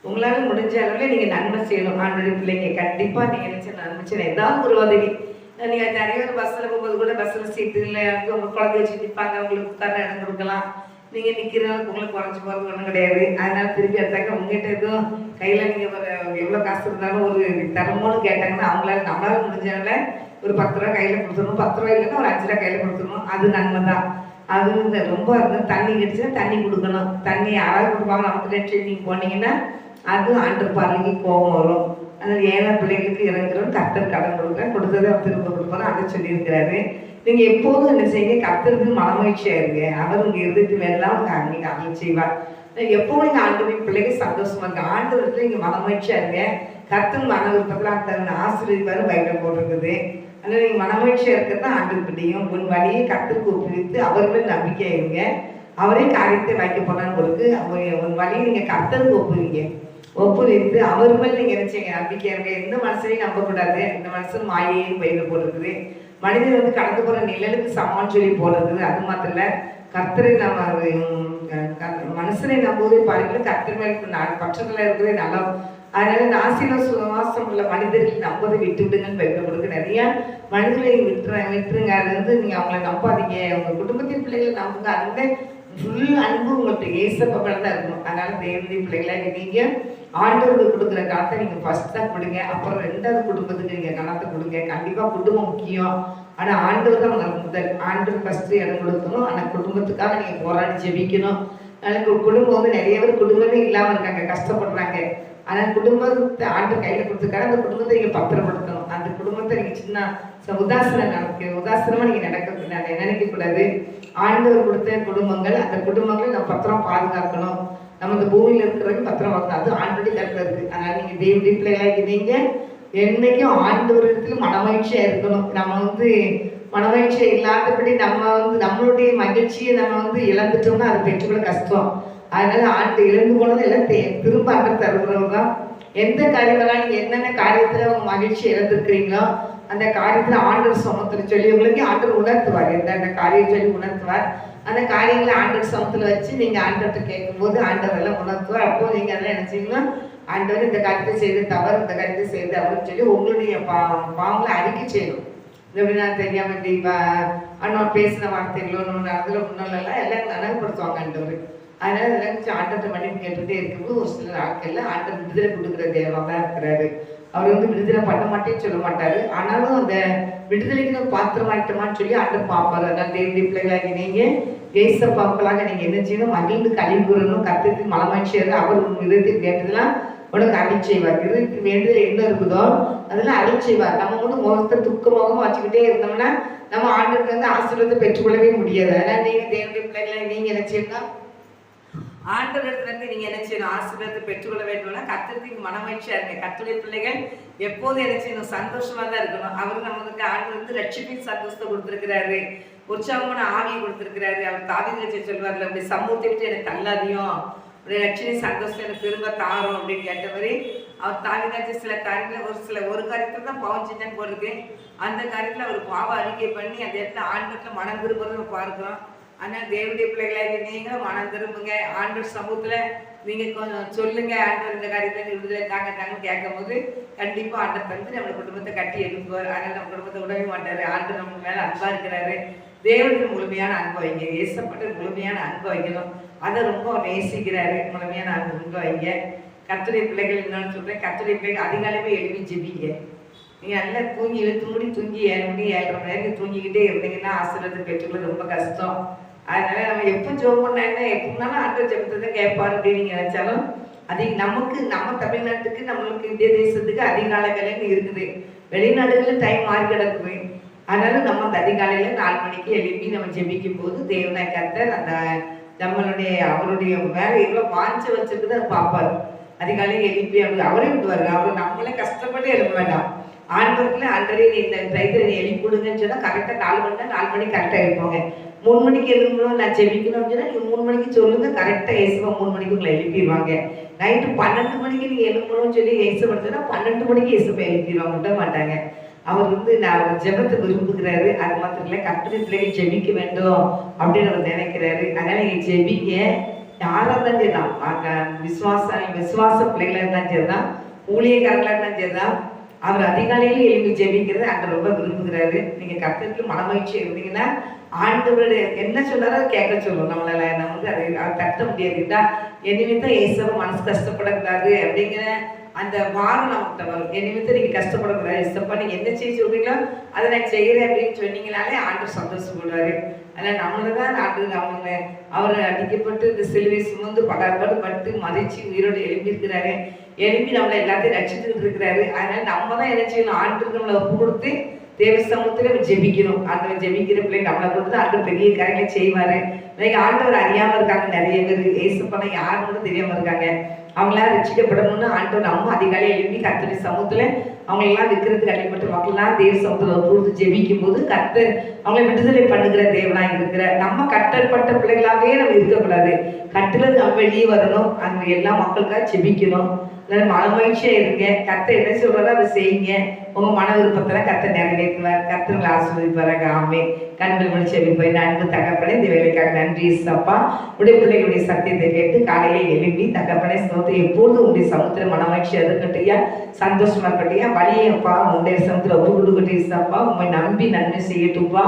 உங்களால முடிஞ்ச அளவில் நீங்கள் நன்மை செய்யணும். ஆண்டோடைய பிள்ளைங்க கண்டிப்பாக நீங்கள் நினச்ச நன்மை செய்யணும். ஏதாவது ஒரு உதவி. நீங்கள் நிறைய பேர் பஸ்ஸில் போகும்போது கூட பஸ்ஸில் சீட்டு இல்லை, உங்கள் குழந்தை வச்சு நிற்பாங்க, உங்களுக்கு உட்கார இடம் கொடுக்கலாம். நீங்கள் நிற்கிறவங்களுக்கு உங்களுக்கு குறைச்சி போகிறது ஒன்றும் கிடையாது. அதனால் திருப்பி எடுத்தாக்க உங்கள்கிட்ட எதுவும் கையில் நீங்கள் ஒரு எவ்வளோ காசு இருந்தாலும் ஒரு தரமோன்னு கேட்டாங்கன்னா அவங்களால நம்மளால முடிஞ்சவங்கள ஒரு 10 ரூபா கையில் கொடுத்துடணும். 10 ரூபா இல்லைன்னா ஒரு 5 ரூபா கையில் கொடுத்துடணும். அது நன்மை தான். அது இந்த ரொம்ப தண்ணி கிடச்சுன்னா தண்ணி கொடுக்கணும். தண்ணி யாராவது கொடுப்பாங்க, நமக்கு டென்ஷன் நீங்கள் போனீங்கன்னா அதுவும் ஆண்டவர் பார்வைக்கு கோபம் வரும். அதனால் ஏழை பிள்ளைகளுக்கு இறங்குறோம், கர்த்தர் கடன் கொடுக்குறேன், கொடுத்ததை அவர் திரும்ப கொடுப்பாரு, அதை சொல்லியிருக்கிறாரு. நீங்கள் எப்போதும் என்ன செய்யுங்க, கர்த்தருக்கு மனமகிழ்ச்சியாக இருங்க. அவர் உங்கள் இருந்துட்டு மேலாம் நீங்கள் அருள் செய்வார். எப்போவும் நீங்கள் ஆண்டவரின் பிள்ளைங்க சந்தோஷமா இருங்க. ஆண்டவரத்தில் நீங்கள் மனமகிழ்ச்சியாக இருங்க. கர்த்தர் மன விருப்பத்தில் அந்த ஆசீர்வதிப்பார் பைபிள் போட்டிருக்குது. அதனால் நீங்கள் மனமகிழ்ச்சியாக இருக்கிறது ஆண்டவர் பிடிக்கும். உன் வழியை கர்த்தருக்கு ஒப்புவித்து அவர்களும் நம்பிக்கையாக இருங்க. அவரே காரியத்தை வைக்க போனான்னு கொடுத்து உன் வழியை நீங்கள் கர்த்தருக்கு ஒப்புவீங்க. ஒப்புவித்து அவர் மேல் நீங்கள் என்ன செய்யுங்க, நம்பிக்கையாக இருங்க. எந்த மனுஷனையும் நம்பக்கூடாது. இந்த மனுஷன் மாயையும் பயிர் போட்டிருக்குது. மனிதன் வந்து கடந்து போகிற நிழலுக்கு சமான் சொல்லி போடுறது. அது மாத்திரம் இல்லை, கர்த்தரை நம்ம மனுஷனை நம்புவதை பாருங்க, கர்த்தர் மேல் பட்சத்தில் இருக்கிறதே நல்லா. அதனால இந்த ஆசீர்வாசம் உள்ள மனிதர்கள் நம்பதை விட்டு விடுங்கன்னு பைபிள் கொடுக்க. நிறைய மனிதர்களை விட்டுருங்க. அது வந்து நீங்கள் அவங்கள நம்பாதீங்க. உங்கள் குடும்பத்தின் பிள்ளைகளை நம்புங்க. அது வந்து ஃபுல் அன்பு உங்கள்கிட்ட ஏசப்பா மேலே தான் இருக்கணும். அதனால தேவனுடைய பிள்ளைகளை நீங்கள் ஆண்டவருக்கு கொடுக்குற காலத்தை நீங்கள் ஃபர்ஸ்ட் தான் கொடுங்க. அப்புறம் 2வது குடும்பத்துக்கு நீங்கள் கணத்தை கொடுங்க. கண்டிப்பாக குடும்பம் முக்கியம். ஆனால் ஆண்டவர் தான் உங்களுக்கு முதல். ஆண்டவர் ஃபஸ்ட்டு இடம் கொடுக்கணும். ஆனால் குடும்பத்துக்காக நீங்கள் போராடி ஜெபிக்கணும். அதனால குடும்பம் வந்து நிறைய பேர் குடும்பமே இல்லாமல் இருக்காங்க, கஷ்டப்படுறாங்க. ஆனால் குடும்பத்தை ஆண்டு கையில் கொடுத்துருக்காங்க. அந்த குடும்பத்தை நீங்கள் பத்திரப்படுத்தணும். அந்த குடும்பத்தை நீங்கள் சின்ன உதாசனமாக நீங்கள் நினைக்கக்கூடாது. ஆண்டவர் கொடுத்த குடும்பங்கள், அந்த குடும்பங்களை நம்ம பத்திரம் பாதுகாக்கணும். நம்ம இந்த பூமியில் இருக்கிறவங்க பத்திரம் பார்க்கணும். அது ஆண்டோடைய கருத்தில் இருக்குது. அதனால் நீங்கள் தேவனுடைய பிள்ளைகளாக நீங்கள் என்றைக்கும் ஆண்டவரிடத்தில் மனமகிழ்ச்சியாக இருக்கணும். நம்ம வந்து மனமகிழ்ச்சியாக இல்லாதபடி நம்ம வந்து நம்மளுடைய மகிழ்ச்சியை நம்ம வந்து இழந்துட்டோம்னா அதை பெற்றுக்கொள்ள கஷ்டம். அதனால ஆண்டு இழந்து போனது எல்லாம் திரும்ப ஆண்டு தருகிறவங்க தான். எந்த காரியங்களாம் நீங்கள் என்னென்ன காரியத்தில் உங்கள் மகிழ்ச்சி இழந்திருக்கிறீங்களோ அந்த காரியத்தில் ஆண்டவர் சமத்தில் சொல்லி உங்களுக்கு ஆண்டவர் உணர்த்துவார். எந்த காரியம் சொல்லி உணர்த்துவார். அந்த காரியங்களை ஆண்டவர் சமத்தில் வச்சு நீங்கள் ஆண்டவர்கிட்ட கேட்கும்போது ஆண்டவர் எல்லாம் உணர்த்துவார். அப்போ நீங்கள் அதெல்லாம் என்ன செய்யணும், ஆண்டவர் இந்த காரியத்தை செய்து தவறு, இந்த காரியத்தை செய்து அவருன்னு சொல்லி உங்களுடைய பாவங்களை அறிக்கை செய்யணும். எப்படின்னா தெரியாமல் இப்படி அண்ணா பேசின வார்த்தைகளோ அதில் முன்னாலெல்லாம் எல்லாம் நனவுப்படுத்துவாங்க ஆண்டவர். அதனால இதெல்லாம் ஆண்டத்தை மன்னிப்பு கேட்டுகிட்டே இருக்கும்போது ஒரு சில நாட்களில் ஆண்டவர் விடுதலை கொடுக்குற தேவனாக தான் இருக்கிறாரு. அவர் வந்து விடுதலை பண்ண மாட்டேன்னு சொல்ல மாட்டார். ஆனாலும் அந்த விடுதலைக்கு நம்ம பாத்திரமாயிட்டோமான்னு சொல்லி ஆண்டவர் பார்ப்பார். அதனால் தேவனுடைய பிள்ளைகளாகி நீங்கள் ஏசப்பாக்களாக நீங்கள் என்ன செய்யணும், மகிழ்ந்து கழிவு கூறணும். கர்த்தருக்கு மனமகிழ்ச்சியாக அவர் இதயத்தில் கேட்டதெல்லாம் உனக்கு அருள் செய்வார். இதற்கு வேண்டுதல் என்ன இருக்குதோ அதெல்லாம் அருள் செய்வார். நம்ம வந்து முகத்தை துக்கமாக வச்சுக்கிட்டே இருந்தோம்னா நம்ம ஆண்டவருக்கு வந்து ஆசீர்வாதத்தை பெற்றுக்கொள்ளவே முடியாது. அதனால் நீங்கள் தேவனுடைய பிள்ளைகளை நீங்கள் என்ன செய்யணும், ஆண்டவரிடத்துல நீங்க என்ன செய்யணும், ஆசீர்வாதத்தை பெற்றுக்கொள்ள வேண்டும்னா கர்த்தருக்கு மனமகிழ்ச்சியா இருங்க. கர்த்தருடைய பிள்ளைகள் எப்போதும் என்ன செய்யணும், சந்தோஷமா தான் இருக்கணும். அவர் நமக்கு ஆண்டவர் வந்து ரட்சிப்பின் சந்தோஷத்தை கொடுத்துருக்கிறாரு, உற்சாகமான ஆவியை கொடுத்துருக்கிறாரு. அவர் தாவீது சொல்வார்ல, அப்படி சமூகத்தை விட்டு எனக்கு தள்ளாதையும் அப்படி ரட்சிப்பின் சந்தோஷத்தை எனக்கு திரும்ப தாரும் அப்படின்னு கேட்ட மாதிரி அவர் தாவீது சில காரியங்களை ஒரு காரியத்துல தான் பாவம் செஞ்சான்னு போயிருக்கு. அந்த காரியத்துல அவர் பாவம் அறிக்கை பண்ணி அந்த இடத்துல ஆண்டவர்கிட்ட மனம் திரும்புறதை நம்ம பார்க்கிறோம். ஆனால் தேவனுடைய பிள்ளைகளாக நீங்களும் மனம் திரும்புங்க. ஆண்டவர் சமூகத்தில் நீங்கள் கொஞ்சம் சொல்லுங்க, ஆண்டவர் இந்த காரியத்தில் விடுதலை தாங்கன்னு கேட்கும் போது கண்டிப்பாக ஆண்டவர் தந்து நம்ம குடும்பத்தை கட்டி எழுப்புவார். அதனால் நம்ம குடும்பத்தை விடவே மாட்டார். ஆண்டவர் நம்ம மேலே அன்பாக இருக்கிறாரு. தேவனுக்கு முழுமையான அன்பு வைங்க. ஏசப்பட்ட முழுமையான அன்பு வைக்கணும். அதை ரொம்ப நேசிக்கிறாரு. முழுமையான அன்பு வைங்க. கர்த்தருடைய பிள்ளைகள் என்னன்னு சொல்கிறேன், கர்த்தருடைய பிள்ளைகள் அதிகாலமே எழுப்பி ஜெபிங்க. நீங்கள் நல்லா தூங்கி இழுத்து மூடி தூங்கி 7 மணி 7:30 மணி நேரம் தூங்கிக்கிட்டே இருந்தீங்கன்னா ஆசீர்வாதத்தை பெற்றுக்கொள்ள ரொம்ப கஷ்டம். அதனால நம்ம எப்போ ஜெபம் பண்ணா என்ன, எப்படினாலும் ஆண்டவர் ஜெபத்தை கேட்பார் அப்படின்னு நீங்கள் நினைச்சாலும் நமக்கு நம்ம தமிழ்நாட்டுக்கு நம்மளுக்கு இந்திய தேசத்துக்கு அதிகாலை வேலைன்னு இருக்குது. வெளிநாடுகளில் டைம் மாறி கிடக்குது. அதனால நம்ம அந்த அதிகாலையில் 4 மணிக்கு எழுப்பி நம்ம ஜெபிக்கும் போது தேவனாய் கர்த்தர் அந்த நம்மளுடைய அவருடைய வேலை எவ்வளோ வாஞ்ச வச்சிருக்குது அதை பார்ப்பார். அதிகாலையில் எழுப்பி அவரே விடுவார். அவர் நம்மளே கஷ்டப்பட்டு எழுப்ப வேண்டாம். ஆண்டவருக்குள்ள ஆண்டரே நீ இந்த டைத்தில் நீ எழுப்பி கொடுங்கன்னு சொன்னால் கரெக்டாக 4 மணினா 4 மணிக்கு கரெக்டாக எழுப்பாங்க. 3 மணிக்கு எழுப்பணும் நான் ஜெபிக்கணும்னு சொன்னால் நீங்கள் 3 மணிக்கு சொல்லுங்க, கரெக்டாக ஏசுவா 3 மணிக்கு உங்களை எழுப்பிடுவாங்க. நைட்டு 12 மணிக்கு நீங்கள் எழுப்பணும்னு சொல்லி ஏசுபடுத்தினா 12 மணிக்கு ஏசுப்பா எழுப்பிடுவாங்க, விட மாட்டாங்க. அவர் வந்து நான் ஜெபத்தை விரும்புகிறாரு. அது மாத்திரம் இல்லை, கர்த்தருடைய பிள்ளைகள் ஜெபிக்க வேண்டும் அப்படின்னு அவர் நினைக்கிறாரு. அதனால நீங்கள் ஜெபிங்க. யாராக இருந்தாலும் சரிதான், விசுவாச பிள்ளைகளாக இருந்தாலும் சரிதான், ஊழியக்காரங்களாக இருந்தாலும் சரிதான், அவர் அதிகாலையில் எழுப்பி ஜெபிக்கிறது அங்கே ரொம்ப விரும்புகிறாரு. நீங்கள் கர்த்தருக்கு மனமகிழ்ச்சி இருந்தீங்கன்னா ஆண்டவருடைய என்ன சொன்னாரோ அதை கேட்க சொல்லுவோம். நம்மளால நமக்கு அதை தட்ட முடியாதுட்டா என் நிமித்தம் ஏசப்ப மனசு கஷ்டப்படக்கூடாது அப்படிங்கிற அந்த வாரம் நம்மகிட்ட வரும். என் நிமித்தம் நீங்கள் கஷ்டப்படக்கூடாது, ஏசப்பா நீங்கள் என்ன செய்ய சொல்றீங்களோ அதை நான் செய்கிறேன் அப்படின்னு சொன்னீங்கனாலே ஆண்டவர் சந்தோஷப்படுவாரு. அதனால் நம்மளை தான் ஆண்டு அவர் அடிக்கப்பட்டு இந்த சிலுவை சுமந்து படாபாடு பட்டு மதிச்சு உயிரோடு எழுப்பியிருக்கிறாரு. எழுப்பி நம்மளை எல்லாத்தையும் ரட்சித்துக்கிட்டு இருக்கிறாரு. அதனால நம்ம தான் என்ன செய்யணும், ஆண்டுக்கு நம்மளை ஒப்பு கொடுத்து தேவ சமூகத்துல ஜெபிக்கணும். ஆண்டவர் ஜெபிக்கிற பிள்ளைங்க நம்மளை கொடுத்து ஆண்டவர் பெரிய காரியங்களை செய்வாரு. இன்னைக்கு ஆண்டவர் அறியாம இருக்காங்க நிறைய பேர். ஏசப்பனா யாருன்னு தெரியாம இருக்காங்க. அவங்களாம் ரட்சிக்கப்படணும்னு ஆண்டவர் நம்ம அதிகாலையை எழுப்பி கர்த்தருடைய சமூகத்துல அவங்களெல்லாம் விற்கிறதுக்கு அடிப்பட்ட மக்கள்லாம் தேவ சமூகத்துல கொடுத்து ஜெபிக்கும் போது கர்த்தர் அவங்களை விடுதலை பண்ணுகிற தேவனா இருக்கிற நம்ம கட்டப்பட்ட பிள்ளைகளாகவே நம்ம இருக்கக்கூடாது. கட்டுல நம்ம வெளியே வரணும். அந்த எல்லா மக்களுக்காக ஜெபிக்கணும். மன மகிழ்ச்சியா இருங்க. கர்த்தர் என்ன சொல்றாரோ அதை செய்யுங்க. உங்க மன விருப்பத்தெல்லாம் கர்த்தர் நிறைவேற்றுவார். கர்த்தர்களை ஆசீர்வதிப்பாராக. ஆமென். கண்கள் முடிச்சு போய் அன்பு தகப்பனே, இந்த வேலைக்காக நன்றி அப்பா. உடைய பிள்ளைகளுடைய சத்தியத்தை கேட்டு காலையில எழுப்பி தகப்பனே சோத்தை எப்பொழுதும் உடைய சமுத்திர மன மகிழ்ச்சியா இருக்கட்டையா, சந்தோஷமா இருக்கட்டையா, வழியப்பா உடைய சமுத்திர ஒப்பு கொடுக்கட்டேப்பா. உண்மை நம்பி நன்மை செய்யட்டும்பா.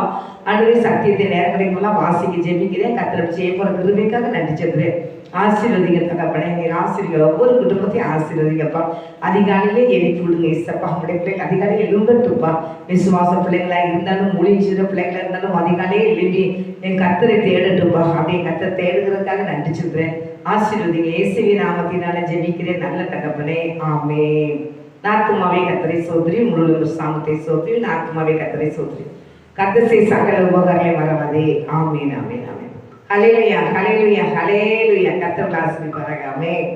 அன்றைய சத்தியத்தை நேரம் கிடைக்கும்லாம் வாசிக்க ஜெபிக்கிறேன். கர்த்தர் செய்ய போற கிருபைக்காக நன்றி சொல்றேன். ஆசீர்வதிங்க தகப்பனே, நீர் ஆசீர்வதிங்க. ஒவ்வொரு குடும்பத்தையும் ஆசீர்வதிங்கப்பா. அதிகாலையிலே எழுப்பி விடுங்க ஏசப்பா. உடைய பிள்ளைகள் அதிகாலையில் எழும்பட்டுப்பா. விசுவாச பிள்ளைகளா இருந்தாலும் மொழியும் சிற பிள்ளைகளா இருந்தாலும் அதிகாலையே எழுப்பி என் கர்த்தரை தேடட்டுப்பா. அப்படியே கர்த்தரை தேடுகிறதுக்காக நன்றி சொல்றேன். ஆசீர்வதிங்க. இயேசுவி நாமத்தினால ஜெபிக்கிறேன் நல்ல தகப்பனே. ஆமென். நாத்துமாவே கர்த்தரை சோதரி, முழு சாமத்தை சோதரி, நாத்துமாவே கர்த்தரை சோதரி. கர்த்தர் செய் சகல உபகாரங்களை மறவாதே. ஆமென், ஆமென், ஆமென். ஹல்லேலூயா, ஹல்லேலூயா, ஹல்லேலூயா. கர்த்தர் ஆசீர்வதிப்பாராக. ஆமென்.